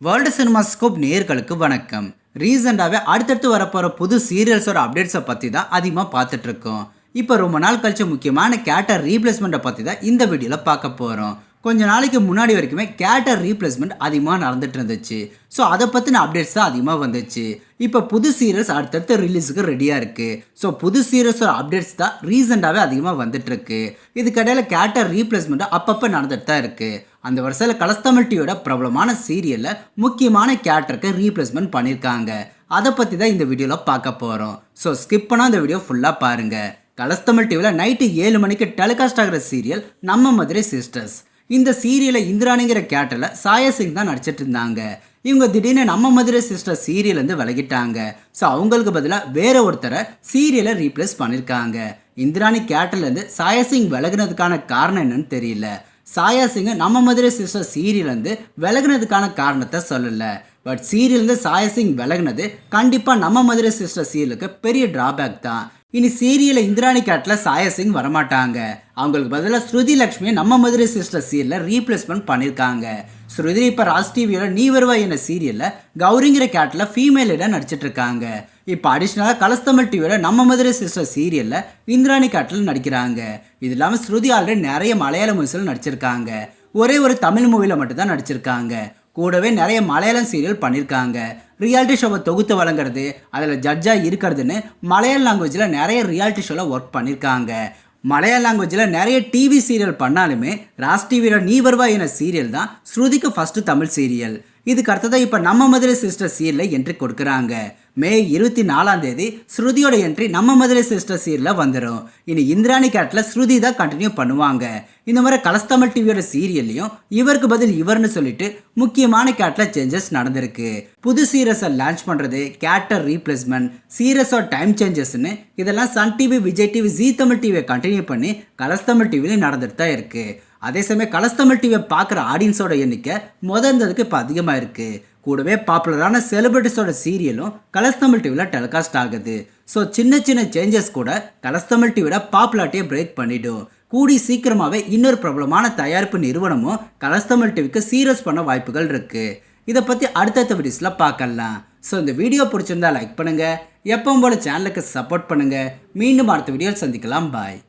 World cinemascope நேயர்களுக்கு வணக்கம். ரீசெண்டாகவே அடுத்தடுத்து வரப்போகிற புது சீரியல்ஸோட அப்டேட்ஸை பற்றி தான் அதிகமாக பார்த்துட்டு இருக்கோம். இப்போ ரொம்ப நாள் கழிச்சு முக்கியமான கேரக்டர் ரீப்ளேஸ்மெண்ட்டை பற்றி தான் இந்த வீடியோவில் பார்க்க போகிறோம். கொஞ்ச நாளைக்கு முன்னாடி வரைக்குமே கேரக்டர் ரீப்ளேஸ்மெண்ட் அதிகமாக நடந்துட்டு இருந்துச்சு. ஸோ அதை பற்றின அப்டேட்ஸ் தான் அதிகமாக வந்துச்சு. இப்போ புது சீரியல்ஸ் அடுத்தடுத்து ரிலீஸுக்கு ரெடியாக இருக்குது. ஸோ புது சீரியல்ஸோட அப்டேட்ஸ் தான் ரீசெண்டாகவே அதிகமாக வந்துட்டுருக்கு. இதுக்கடையில் கேரக்டர் ரீப்ளேஸ்மெண்ட் அப்பப்போ நடந்துட்டு தான் இருக்குது. அந்த வருஷத்தில் கலர்ஸ் தமிழ் டிவியோட பிரபலமான சீரியலில் முக்கியமான கேரக்டருக்கு ரீப்ளேஸ்மெண்ட் பண்ணியிருக்காங்க. அதை பற்றி தான் இந்த வீடியோவில் பார்க்க போகிறோம். ஸோ ஸ்கிப் பண்ணால் இந்த வீடியோ ஃபுல்லாக பாருங்கள். கலர்ஸ் தமிழ் டிவியில் நைட்டு 7 மணிக்கு டெலிகாஸ்ட் ஆகிற சீரியல் நம்ம மதுரை சிஸ்டர்ஸ். இந்த சீரியலை இந்திராணிங்கிற கேரக்டரில் சாயா சிங் தான் நடிச்சிட்டு இருந்தாங்க. இவங்க திடீர்னு நம்ம மதுரை சிஸ்டர் சீரியலேருந்து விலகிட்டாங்க. ஸோ அவங்களுக்கு பதிலாக வேற ஒருத்தரை சீரியலை ரீப்ளேஸ் பண்ணியிருக்காங்க. இந்திராணி கேரக்டர்லேருந்து சாயா சிங் விலகினதுக்கான காரணம் என்னன்னு தெரியல. சாயா சிங் நம்ம மதுரை சிஸ்டர் சீரியலேருந்து விலகினதுக்கான காரணத்தை சொல்லலை. பட் சீரியலேருந்து சாயா சிங் விலகினது கண்டிப்பாக நம்ம மதுரை சிஸ்டர் சீரியலுக்கு பெரிய டிராபேக் தான். இனி சீரியலில் இந்திராணி கேரக்டரில் சாயா சிங் வரமாட்டாங்க. அவங்களுக்கு பதிலாக ஸ்ருதி லக்ஷ்மியை நம்ம மதுரை சிஸ்டர் சீரியலில் ரீப்ளேஸ்மெண்ட் பண்ணியிருக்காங்க. ஸ்ருதி இப்போ ராஜ் டிவியோட நீ வருவா என்ற சீரியலில் கௌரிங்கிற கேரக்டரில் ஃபீமேல் லீடாக நடிச்சிட்டு இருக்காங்க. இப்போ அடிஷ்னலாக கலர்ஸ் தமிழ் டிவியோட நம்ம மதுரை சிஸ்டர் சீரியலில் இந்திராணி கேரக்டரில் நடிக்கிறாங்க. இது இல்லாமல் ஸ்ருதி ஆல்ரெடி நிறைய மலையாள மூவிஸில் நடிச்சிருக்காங்க. ஒரே ஒரு தமிழ் மூவியில் மட்டும்தான் நடிச்சிருக்காங்க. கூடவே நிறைய மலையாளம் சீரியல் பண்ணியிருக்காங்க. ரியாலிட்டி ஷோவை தொகுத்து வழங்குறது, அதில் ஜட்ஜாக இருக்கிறதுன்னு மலையாள லாங்குவேஜில் நிறைய ரியாலிட்டி ஷோவில் ஒர்க் பண்ணியிருக்காங்க. மலையாள லாங்குவேஜில் நிறைய டிவி சீரியல் பண்ணாலுமே ராஜ் டிவியோட நீ வருவா என சீரியல் தான் ஸ்ருதிக்கு ஃபஸ்ட்டு தமிழ் சீரியல். இதுக்கு அடுத்ததான் இப்போ நம்ம மதுரை சிஸ்டர் சீரியலில் என்ட்ரி கொடுக்குறாங்க. மே 24 ஸ்ருதியோட என்ட்ரி நம்ம மதுரை சிஸ்டர் சீரியலில் வந்துடும். இனி இந்திராணி கேரக்டரில் ஸ்ருதி தான் கண்டினியூ பண்ணுவாங்க. இந்த மாதிரி கலர்ஸ் தமிழ் டிவியோட சீரியல்லையும் இவருக்கு பதில் இவர்னு சொல்லிட்டு முக்கியமான கேரக்டரில் சேஞ்சஸ் நடந்திருக்கு. புது சீரியஸை லான்ச் பண்ணுறது, கேரக்டர் ரீப்ளேஸ்மெண்ட், சீரியஸோட டைம் சேஞ்சஸ்ன்னு இதெல்லாம் Sun TV, Vijay TV, Zee Tamil டிவியை கண்டினியூ பண்ணி கலர்ஸ் தமிழ் டிவிலையும் நடந்துட்டு தான் இருக்குது. அதே சமயம் கலர்ஸ் தமிழ் டிவியை பார்க்குற ஆடியன்ஸோட எண்ணிக்கை இருந்ததுக்கு இப்போ அதிகமாக இருக்குது. கூடவே பாப்புலரான செலிபிரிட்டிஸோட சீரியலும் கலர்ஸ் தமிழ் டிவியில் டெலிகாஸ்ட் ஆகுது. ஸோ சின்ன சின்ன சேஞ்சஸ் கூட கலர்ஸ் தமிழ் டிவியோட பாப்புலாரிட்டியை பிரேக் பண்ணிடும். கூடி சீக்கிரமாகவே இன்னொரு பிரபலமான தயாரிப்பு நிறுவனமும் கலர்ஸ் தமிழ் டிவிக்கு சீரியஸ் பண்ண வாய்ப்புகள் இருக்குது. இதை பற்றி அடுத்தடுத்த வீடியோஸில் பார்க்கலாம். ஸோ இந்த வீடியோ பிடிச்சிருந்தா லைக் பண்ணுங்கள். எப்பவும் போல சேனலுக்கு சப்போர்ட் பண்ணுங்கள். மீண்டும் அடுத்த வீடியோவில் சந்திக்கலாம். பாய்.